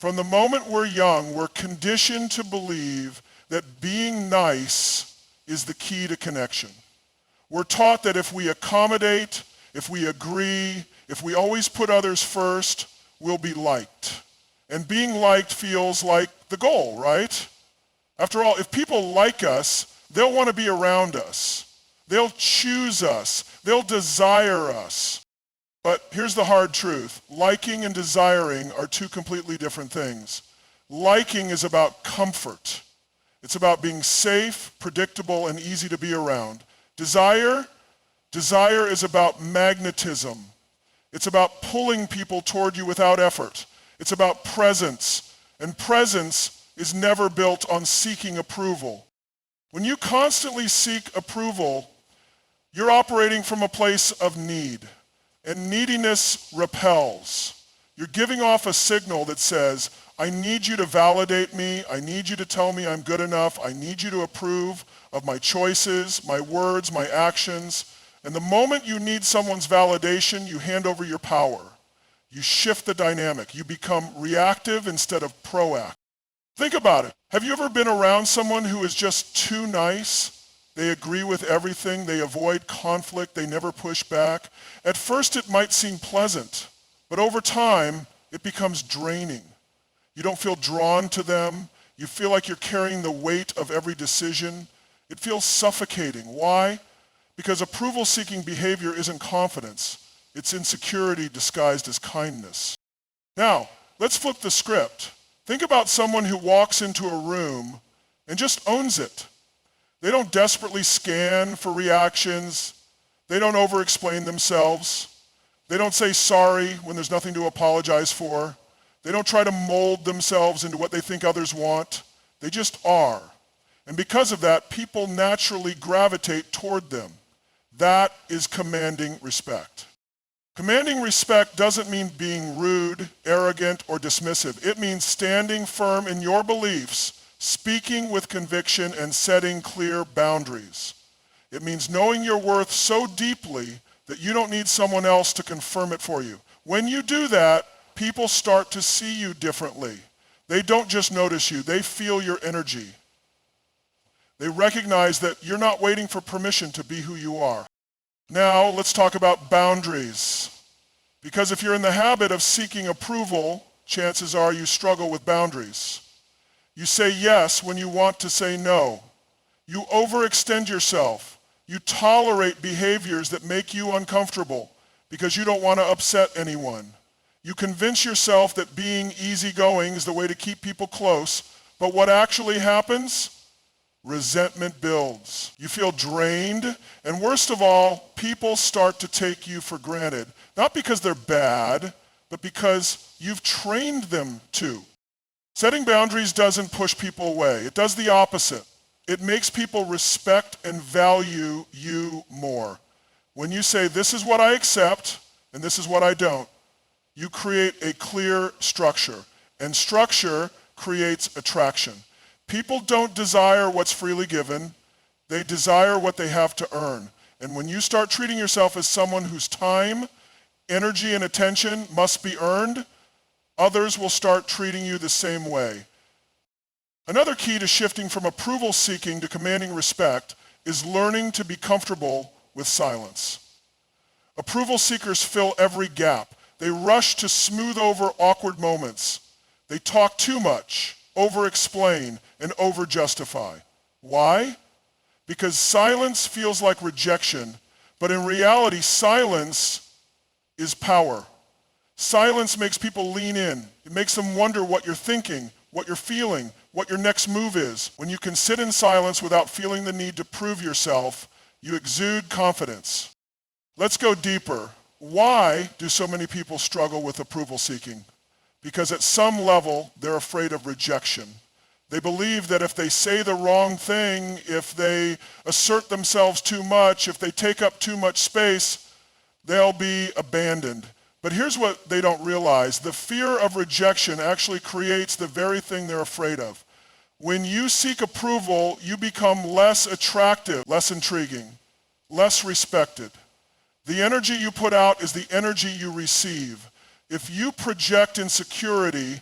From the moment we're young, we're conditioned to believe that being nice is the key to connection. We're taught that if we accommodate, if we agree, if we always put others first, we'll be liked. And being liked feels like the goal, right? After all, if people like us, they'll want to be around us. They'll choose us. They'll desire us. But here's the hard truth. Liking and desiring are two completely different things. Liking is about comfort. It's about being safe, predictable, and easy to be around. Desire is about magnetism. It's about pulling people toward you without effort. It's about presence. And presence is never built on seeking approval. When you constantly seek approval, you're operating from a place of need. And neediness repels. You're giving off a signal that says, I need you to validate me. I need you to tell me I'm good enough. I need you to approve of my choices, my words, my actions. And the moment you need someone's validation, you hand over your power. You shift the dynamic. You become reactive instead of proactive. Think about it. Have you ever been around someone who is just too nice? They agree with everything. They avoid conflict. They never push back. At first, it might seem pleasant, but over time, it becomes draining. You don't feel drawn to them. You feel like you're carrying the weight of every decision. It feels suffocating. Why? Because approval-seeking behavior isn't confidence. It's insecurity disguised as kindness. Now, let's flip the script. Think about someone who walks into a room and just owns it. They don't desperately scan for reactions. They don't over-explain themselves. They don't say sorry when there's nothing to apologize for. They don't try to mold themselves into what they think others want. They just are. And because of that, people naturally gravitate toward them. That is commanding respect. Commanding respect doesn't mean being rude, arrogant, or dismissive. It means standing firm in your beliefs, speaking with conviction, and setting clear boundaries. It means knowing your worth so deeply that you don't need someone else to confirm it for you. When you do that, people start to see you differently. They don't just notice you, they feel your energy. They recognize that you're not waiting for permission to be who you are. Now, let's talk about boundaries. Because if you're in the habit of seeking approval, chances are you struggle with boundaries. You say yes when you want to say no. You overextend yourself. You tolerate behaviors that make you uncomfortable because you don't want to upset anyone. You convince yourself that being easygoing is the way to keep people close, but what actually happens? Resentment builds. You feel drained, and worst of all, people start to take you for granted. Not because they're bad, but because you've trained them to. Setting boundaries doesn't push people away. It does the opposite. It makes people respect and value you more. When you say, this is what I accept, and this is what I don't, you create a clear structure, and structure creates attraction. People don't desire what's freely given. They desire what they have to earn. And when you start treating yourself as someone whose time, energy, and attention must be earned, others will start treating you the same way. Another key to shifting from approval seeking to commanding respect is learning to be comfortable with silence. Approval seekers fill every gap. They rush to smooth over awkward moments. They talk too much, over-explain, and over-justify. Why? Because silence feels like rejection, but in reality, silence is power. Silence makes people lean in. It makes them wonder what you're thinking, what you're feeling, what your next move is. When you can sit in silence without feeling the need to prove yourself, you exude confidence. Let's go deeper. Why do so many people struggle with approval seeking? Because at some level, they're afraid of rejection. They believe that if they say the wrong thing, if they assert themselves too much, if they take up too much space, they'll be abandoned. But here's what they don't realize. The fear of rejection actually creates the very thing they're afraid of. When you seek approval, you become less attractive, less intriguing, less respected. The energy you put out is the energy you receive. If you project insecurity,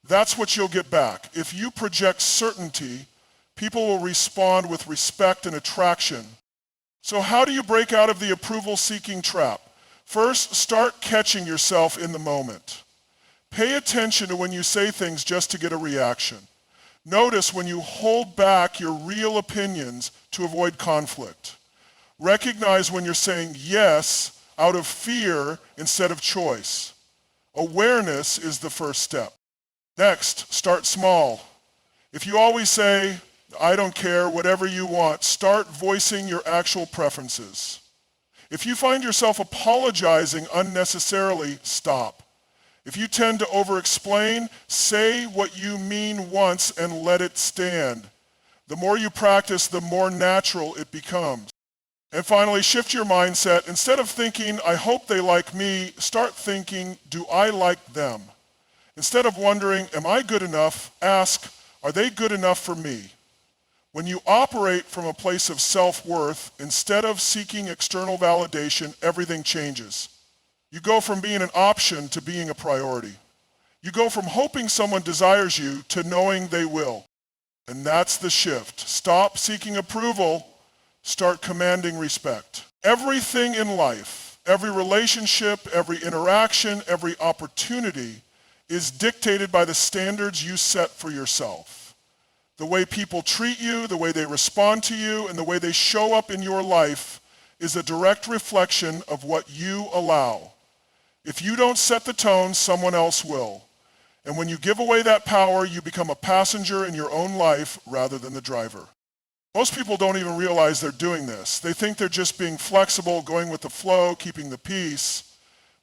that's what you'll get back. If you project certainty, people will respond with respect and attraction. So how do you break out of the approval-seeking trap? First, start catching yourself in the moment. Pay attention to when you say things just to get a reaction. Notice when you hold back your real opinions to avoid conflict. Recognize when you're saying yes out of fear instead of choice. Awareness is the first step. Next, start small. If you always say, I don't care, whatever you want, start voicing your actual preferences. If you find yourself apologizing unnecessarily, stop. If you tend to over-explain, say what you mean once and let it stand. The more you practice, the more natural it becomes. And finally, shift your mindset. Instead of thinking, I hope they like me, start thinking, do I like them? Instead of wondering, am I good enough, ask, are they good enough for me? When you operate from a place of self-worth, instead of seeking external validation, everything changes. You go from being an option to being a priority. You go from hoping someone desires you to knowing they will. And that's the shift. Stop seeking approval, start commanding respect. Everything in life, every relationship, every interaction, every opportunity is dictated by the standards you set for yourself. The way people treat you, the way they respond to you, and the way they show up in your life is a direct reflection of what you allow. If you don't set the tone, someone else will. And when you give away that power, you become a passenger in your own life rather than the driver. Most people don't even realize they're doing this. They think they're just being flexible, going with the flow, keeping the peace.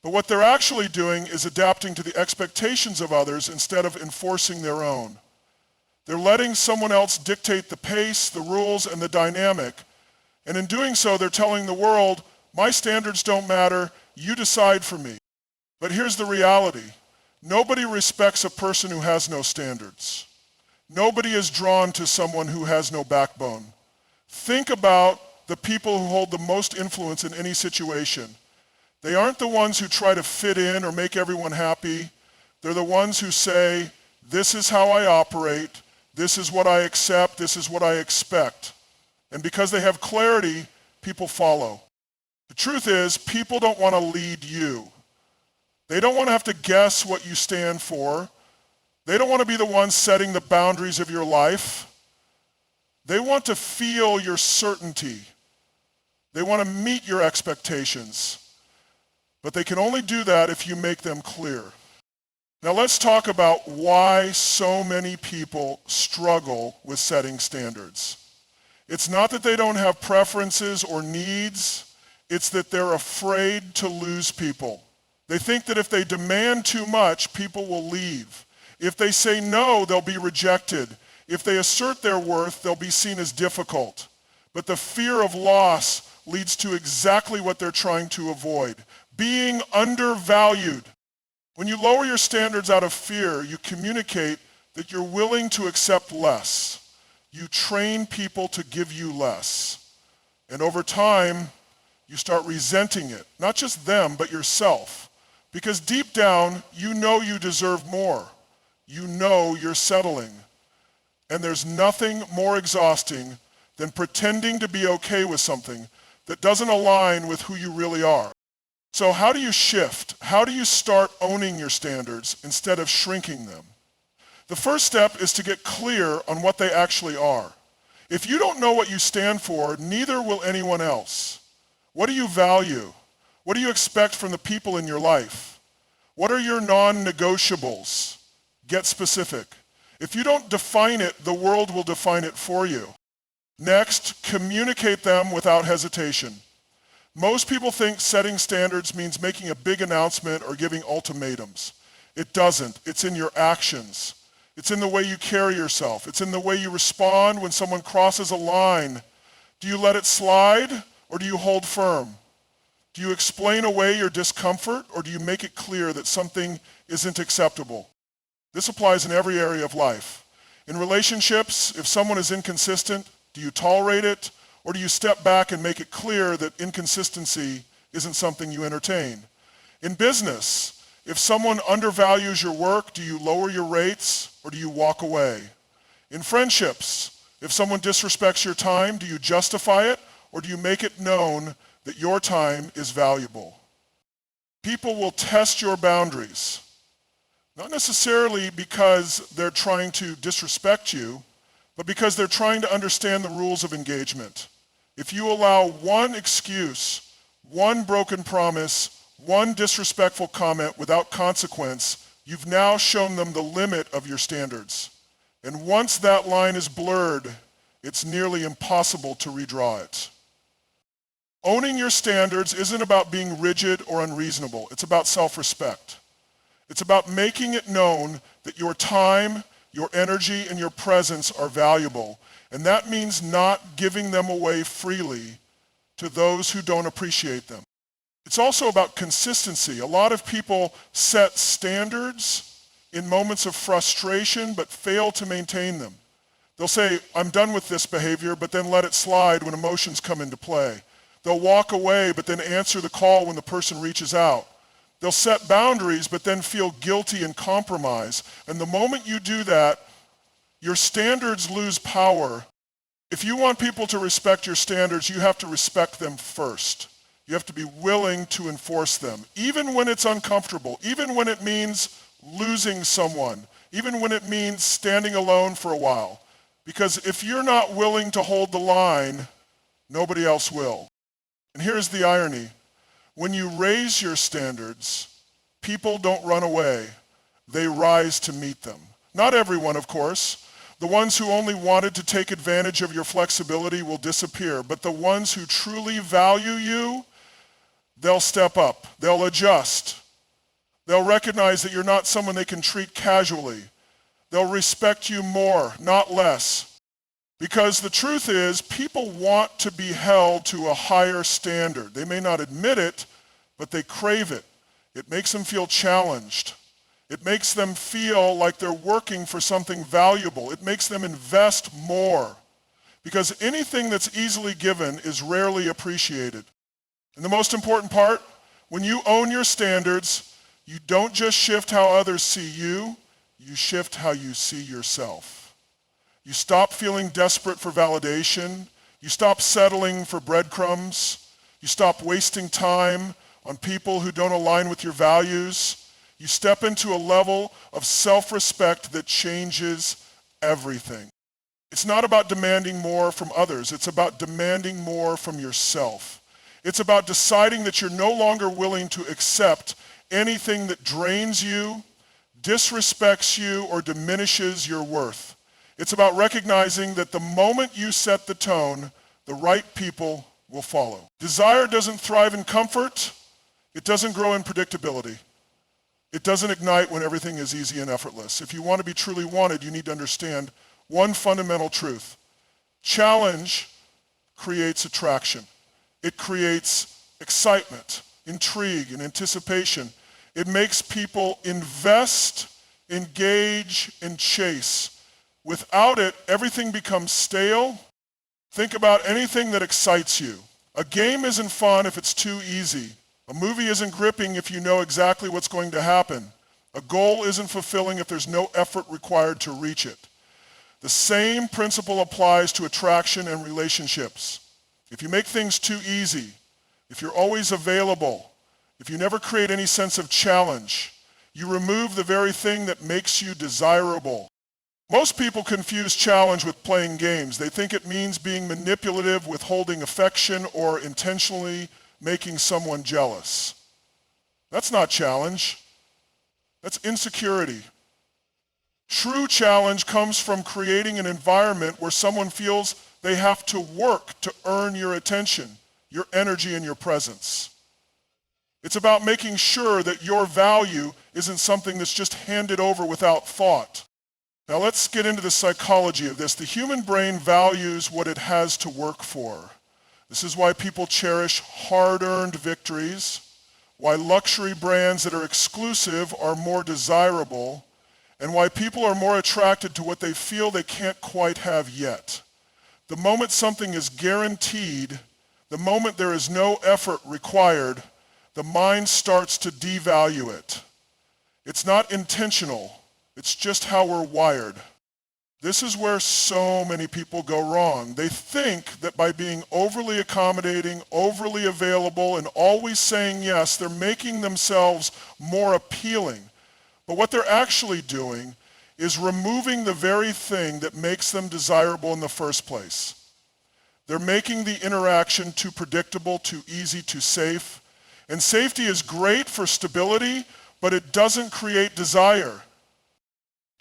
But what they're actually doing is adapting to the expectations of others instead of enforcing their own. They're letting someone else dictate the pace, the rules, and the dynamic. And in doing so, they're telling the world, my standards don't matter, you decide for me. But here's the reality. Nobody respects a person who has no standards. Nobody is drawn to someone who has no backbone. Think about the people who hold the most influence in any situation. They aren't the ones who try to fit in or make everyone happy. They're the ones who say, this is how I operate, this is what I accept, this is what I expect. And because they have clarity, people follow. The truth is, people don't want to lead you. They don't want to have to guess what you stand for. They don't want to be the ones setting the boundaries of your life. They want to feel your certainty. They want to meet your expectations. But they can only do that if you make them clear. Now let's talk about why so many people struggle with setting standards. It's not that they don't have preferences or needs. It's that they're afraid to lose people. They think that if they demand too much, people will leave. If they say no, they'll be rejected. If they assert their worth, they'll be seen as difficult. But the fear of loss leads to exactly what they're trying to avoid, being undervalued. When you lower your standards out of fear, you communicate that you're willing to accept less. You train people to give you less. And over time, you start resenting it, not just them, but yourself. Because deep down, you know you deserve more. You know you're settling. And there's nothing more exhausting than pretending to be okay with something that doesn't align with who you really are. So how do you shift? How do you start owning your standards instead of shrinking them? The first step is to get clear on what they actually are. If you don't know what you stand for, neither will anyone else. What do you value? What do you expect from the people in your life? What are your non-negotiables? Get specific. If you don't define it, the world will define it for you. Next, communicate them without hesitation. Most people think setting standards means making a big announcement or giving ultimatums. It doesn't. It's in your actions. It's in the way you carry yourself. It's in the way you respond when someone crosses a line. Do you let it slide or do you hold firm? Do you explain away your discomfort or do you make it clear that something isn't acceptable? This applies in every area of life. In relationships, if someone is inconsistent, do you tolerate it or do you step back and make it clear that inconsistency isn't something you entertain? In business, If someone undervalues your work, do you lower your rates or do you walk away? In friendships, if someone disrespects your time, do you justify it or do you make it known that your time is valuable? People will test your boundaries, not necessarily because they're trying to disrespect you, but because they're trying to understand the rules of engagement. If you allow one excuse, one broken promise, one disrespectful comment without consequence, you've now shown them the limit of your standards. And once that line is blurred, it's nearly impossible to redraw it. Owning your standards isn't about being rigid or unreasonable. It's about self-respect. It's about making it known that your time, your energy, and your presence are valuable. And that means not giving them away freely to those who don't appreciate them. It's also about consistency. A lot of people set standards in moments of frustration but fail to maintain them. They'll say, I'm done with this behavior, but then let it slide when emotions come into play. They'll walk away but then answer the call when the person reaches out. They'll set boundaries but then feel guilty and compromise. And the moment you do that, your standards lose power. If you want people to respect your standards, you have to respect them first. You have to be willing to enforce them, even when it's uncomfortable, even when it means losing someone, even when it means standing alone for a while. Because if you're not willing to hold the line, nobody else will. And here's the irony. When you raise your standards, people don't run away. They rise to meet them. Not everyone, of course. The ones who only wanted to take advantage of your flexibility will disappear. But the ones who truly value you, they'll step up. They'll adjust. They'll recognize that you're not someone they can treat casually. They'll respect you more, not less. Because the truth is, people want to be held to a higher standard. They may not admit it, but they crave it. It makes them feel challenged. It makes them feel like they're working for something valuable. It makes them invest more. Because anything that's easily given is rarely appreciated. And the most important part, when you own your standards, you don't just shift how others see you, you shift how you see yourself. You stop feeling desperate for validation. You stop settling for breadcrumbs. You stop wasting time on people who don't align with your values. You step into a level of self-respect that changes everything. It's not about demanding more from others. It's about demanding more from yourself. It's about deciding that you're no longer willing to accept anything that drains you, disrespects you, or diminishes your worth. It's about recognizing that the moment you set the tone, the right people will follow. Desire doesn't thrive in comfort. It doesn't grow in predictability. It doesn't ignite when everything is easy and effortless. If you want to be truly wanted, you need to understand one fundamental truth. Challenge creates attraction. It creates excitement, intrigue, and anticipation. It makes people invest, engage, and chase. Without it, everything becomes stale. Think about anything that excites you. A game isn't fun if it's too easy. A movie isn't gripping if you know exactly what's going to happen. A goal isn't fulfilling if there's no effort required to reach it. The same principle applies to attraction and relationships. If you make things too easy, if you're always available, if you never create any sense of challenge, you remove the very thing that makes you desirable. Most people confuse challenge with playing games. They think it means being manipulative, withholding affection, or intentionally making someone jealous. That's not challenge. That's insecurity. True challenge comes from creating an environment where someone feels they have to work to earn your attention, your energy, and your presence. It's about making sure that your value isn't something that's just handed over without thought. Now let's get into the psychology of this. The human brain values what it has to work for. This is why people cherish hard-earned victories, why luxury brands that are exclusive are more desirable, and why people are more attracted to what they feel they can't quite have yet. The moment something is guaranteed, the moment there is no effort required, the mind starts to devalue it. It's not intentional. It's just how we're wired. This is where so many people go wrong. They think that by being overly accommodating, overly available, and always saying yes, they're making themselves more appealing. But what they're actually doing is removing the very thing that makes them desirable in the first place. They're making the interaction too predictable, too easy, too safe. And safety is great for stability, but it doesn't create desire.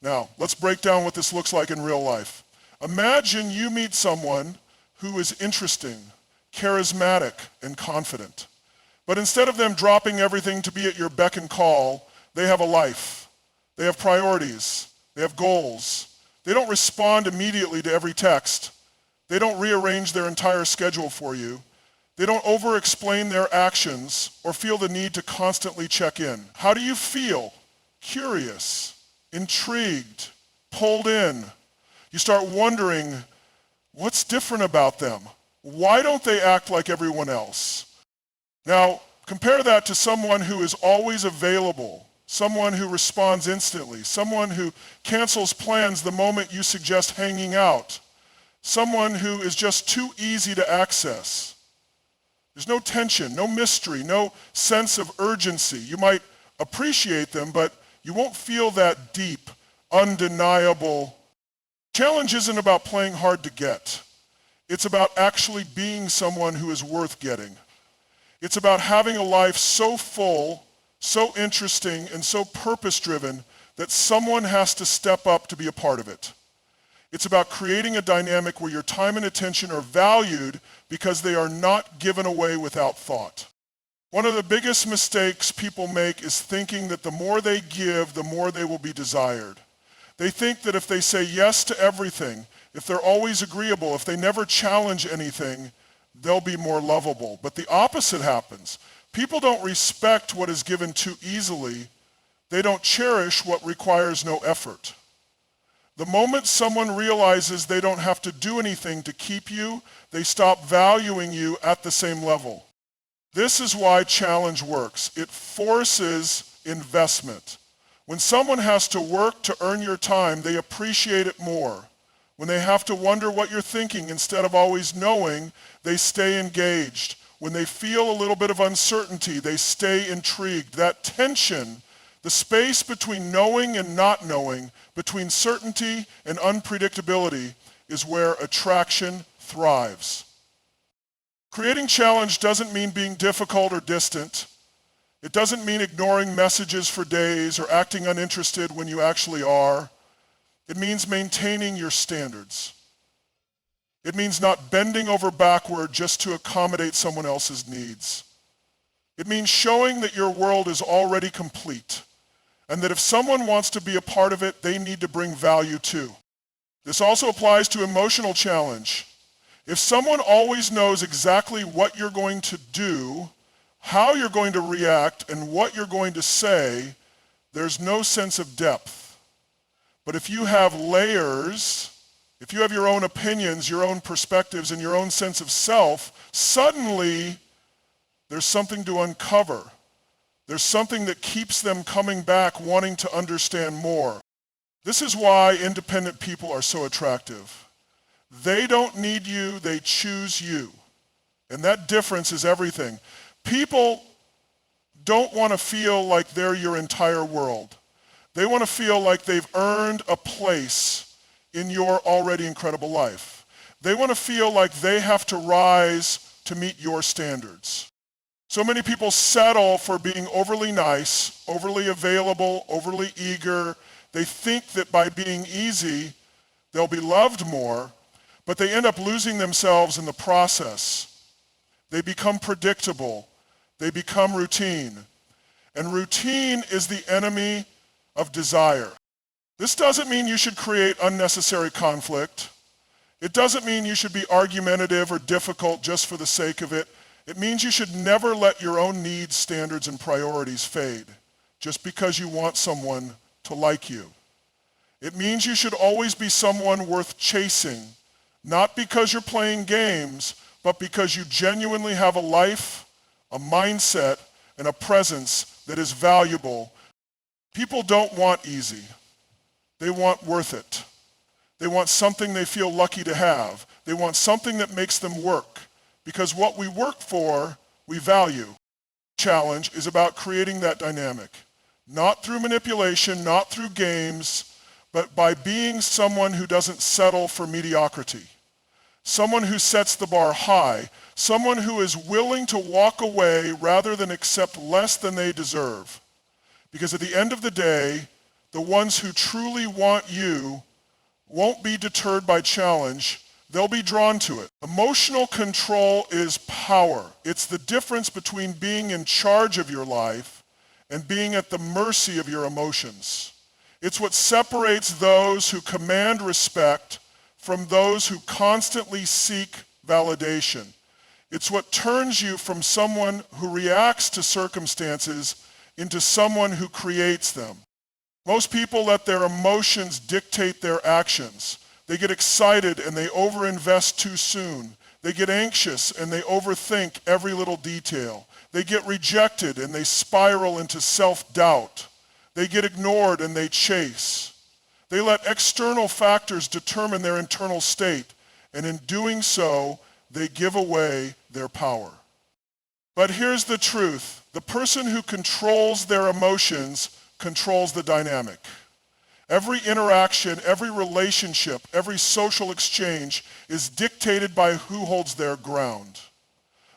Now, let's break down what this looks like in real life. Imagine you meet someone who is interesting, charismatic, and confident. But instead of them dropping everything to be at your beck and call, they have a life. They have priorities. They have goals. They don't respond immediately to every text. They don't rearrange their entire schedule for you. They don't over-explain their actions or feel the need to constantly check in. How do you feel? Curious, intrigued, pulled in. You start wondering, what's different about them? Why don't they act like everyone else? Now, compare that to someone who is always available, someone who responds instantly, someone who cancels plans the moment you suggest hanging out, someone who is just too easy to access. There's no tension, no mystery, no sense of urgency. You might appreciate them, but you won't feel that deep, undeniable. Challenge isn't about playing hard to get. It's about actually being someone who is worth getting. It's about having a life so full, so interesting, and so purpose-driven that someone has to step up to be a part of it. It's about creating a dynamic where your time and attention are valued because they are not given away without thought. One of the biggest mistakes people make is thinking that the more they give, the more they will be desired. They think that if they say yes to everything, if they're always agreeable, if they never challenge anything, they'll be more lovable. But the opposite happens. People don't respect what is given too easily. They don't cherish what requires no effort. The moment someone realizes they don't have to do anything to keep you, they stop valuing you at the same level. This is why challenge works. It forces investment. When someone has to work to earn your time, they appreciate it more. When they have to wonder what you're thinking instead of always knowing, they stay engaged. When they feel a little bit of uncertainty, they stay intrigued. That tension, the space between knowing and not knowing, between certainty and unpredictability, is where attraction thrives. Creating challenge doesn't mean being difficult or distant. It doesn't mean ignoring messages for days or acting uninterested when you actually are. It means maintaining your standards. It means not bending over backward just to accommodate someone else's needs. It means showing that your world is already complete, and that if someone wants to be a part of it, they need to bring value too. This also applies to emotional challenge. If someone always knows exactly what you're going to do, how you're going to react, and what you're going to say, there's no sense of depth. But if you have layers, if you have your own opinions, your own perspectives, and your own sense of self, suddenly there's something to uncover. There's something that keeps them coming back wanting to understand more. This is why independent people are so attractive. They don't need you, they choose you. And that difference is everything. People don't want to feel like they're your entire world. They want to feel like they've earned a place in your already incredible life. They want to feel like they have to rise to meet your standards. So many people settle for being overly nice, overly available, overly eager. They think that by being easy, they'll be loved more, but they end up losing themselves in the process. They become predictable. They become routine. And routine is the enemy of desire. This doesn't mean you should create unnecessary conflict. It doesn't mean you should be argumentative or difficult just for the sake of it. It means you should never let your own needs, standards, and priorities fade just because you want someone to like you. It means you should always be someone worth chasing, not because you're playing games, but because you genuinely have a life, a mindset, and a presence that is valuable. People don't want easy. They want worth it. They want something they feel lucky to have. They want something that makes them work, because what we work for, we value. Challenge is about creating that dynamic, not through manipulation, not through games, but by being someone who doesn't settle for mediocrity, someone who sets the bar high, someone who is willing to walk away rather than accept less than they deserve. Because at the end of the day, the ones who truly want you won't be deterred by challenge. They'll be drawn to it. Emotional control is power. It's the difference between being in charge of your life and being at the mercy of your emotions. It's what separates those who command respect from those who constantly seek validation. It's what turns you from someone who reacts to circumstances into someone who creates them. Most people let their emotions dictate their actions. They get excited and they overinvest too soon. They get anxious and they overthink every little detail. They get rejected and they spiral into self-doubt. They get ignored and they chase. They let external factors determine their internal state, and in doing so, they give away their power. But here's the truth. The person who controls their emotions controls the dynamic. Every interaction, every relationship, every social exchange is dictated by who holds their ground.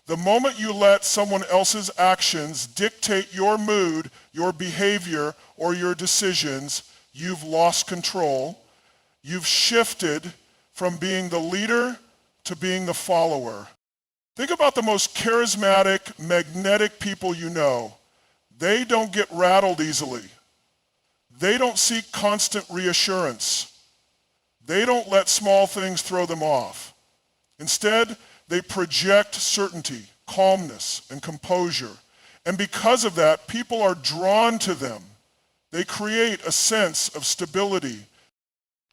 The moment you let someone else's actions dictate your mood, your behavior, or your decisions, you've lost control. You've shifted from being the leader to being the follower. Think about the most charismatic, magnetic people you know. They don't get rattled easily. They don't seek constant reassurance. They don't let small things throw them off. Instead, they project certainty, calmness, and composure. And because of that, people are drawn to them. They create a sense of stability.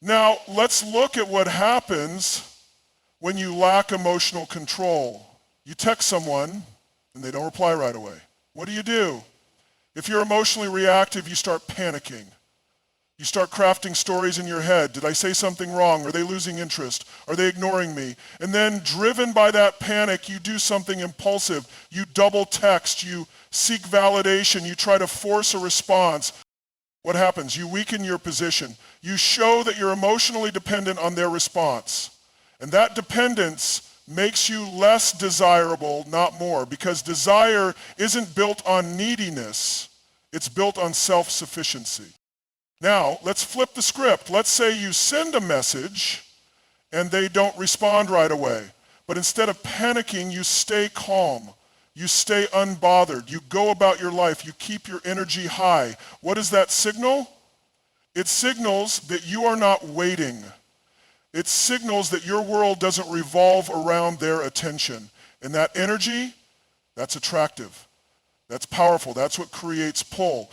Now, let's look at what happens when you lack emotional control. You text someone and they don't reply right away. What do? If you're emotionally reactive, you start panicking. You start crafting stories in your head. Did I say something wrong? Are they losing interest? Are they ignoring me? And then, driven by that panic, you do something impulsive. You double text. You seek validation. You try to force a response. What happens? You weaken your position. You show that you're emotionally dependent on their response. And that dependence makes you less desirable, not more, because desire isn't built on neediness. It's built on self-sufficiency. Now, let's flip the script. Let's say you send a message and they don't respond right away. But instead of panicking, you stay calm. You stay unbothered. You go about your life. You keep your energy high. What does that signal? It signals that you are not waiting. It signals that your world doesn't revolve around their attention. And that energy, that's attractive. That's powerful. That's what creates pull.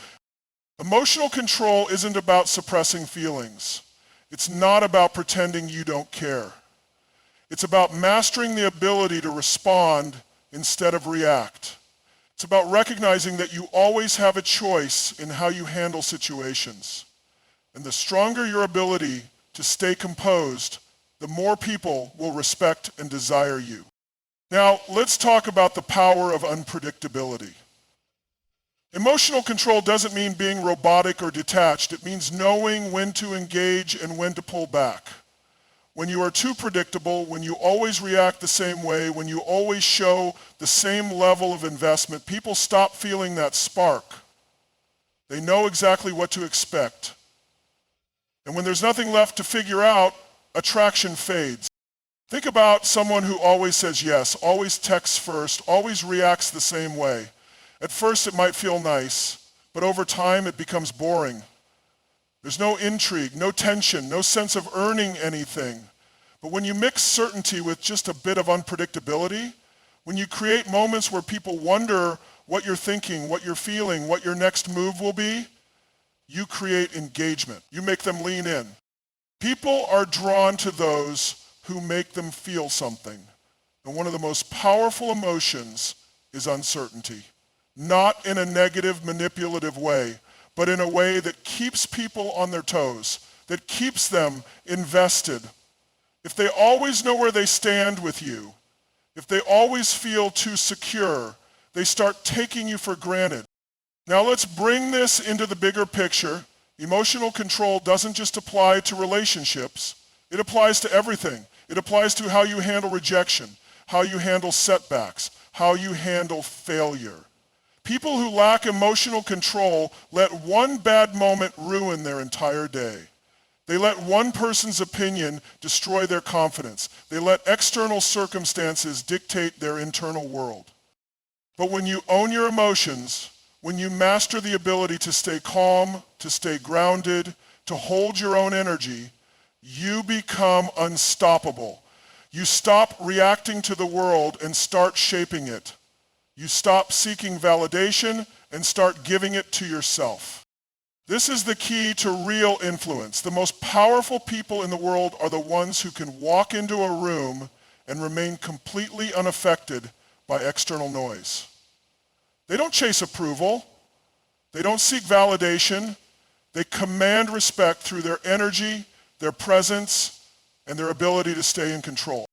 Emotional control isn't about suppressing feelings. It's not about pretending you don't care. It's about mastering the ability to respond instead of react. It's about recognizing that you always have a choice in how you handle situations. And the stronger your ability to stay composed, the more people will respect and desire you. Now, let's talk about the power of unpredictability. Emotional control doesn't mean being robotic or detached. It means knowing when to engage and when to pull back. When you are too predictable, when you always react the same way, when you always show the same level of investment, people stop feeling that spark. They know exactly what to expect. And when there's nothing left to figure out, attraction fades. Think about someone who always says yes, always texts first, always reacts the same way. At first it might feel nice, but over time it becomes boring. There's no intrigue, no tension, no sense of earning anything. But when you mix certainty with just a bit of unpredictability, when you create moments where people wonder what you're thinking, what you're feeling, what your next move will be, you create engagement. You make them lean in. People are drawn to those who make them feel something. And one of the most powerful emotions is uncertainty. Not in a negative, manipulative way, but in a way that keeps people on their toes, that keeps them invested. If they always know where they stand with you, if they always feel too secure, they start taking you for granted. Now let's bring this into the bigger picture. Emotional control doesn't just apply to relationships. It applies to everything. It applies to how you handle rejection, how you handle setbacks, how you handle failure. People who lack emotional control let one bad moment ruin their entire day. They let one person's opinion destroy their confidence. They let external circumstances dictate their internal world. But when you own your emotions, when you master the ability to stay calm, to stay grounded, to hold your own energy, you become unstoppable. You stop reacting to the world and start shaping it. You stop seeking validation and start giving it to yourself. This is the key to real influence. The most powerful people in the world are the ones who can walk into a room and remain completely unaffected by external noise. They don't chase approval. They don't seek validation. They command respect through their energy, their presence, and their ability to stay in control.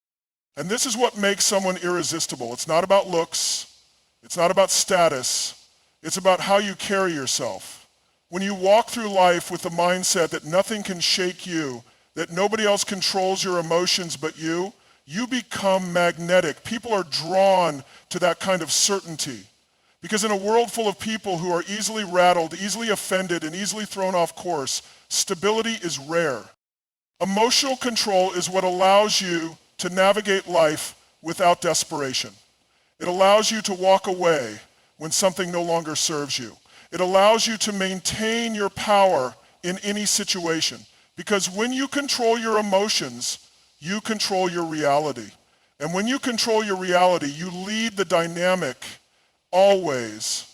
And this is what makes someone irresistible. It's not about looks. It's not about status. It's about how you carry yourself. When you walk through life with the mindset that nothing can shake you, that nobody else controls your emotions but you, you become magnetic. People are drawn to that kind of certainty. Because in a world full of people who are easily rattled, easily offended, and easily thrown off course, stability is rare. Emotional control is what allows you to navigate life without desperation. It allows you to walk away when something no longer serves you. It allows you to maintain your power in any situation. Because when you control your emotions, you control your reality. And when you control your reality, you lead the dynamic always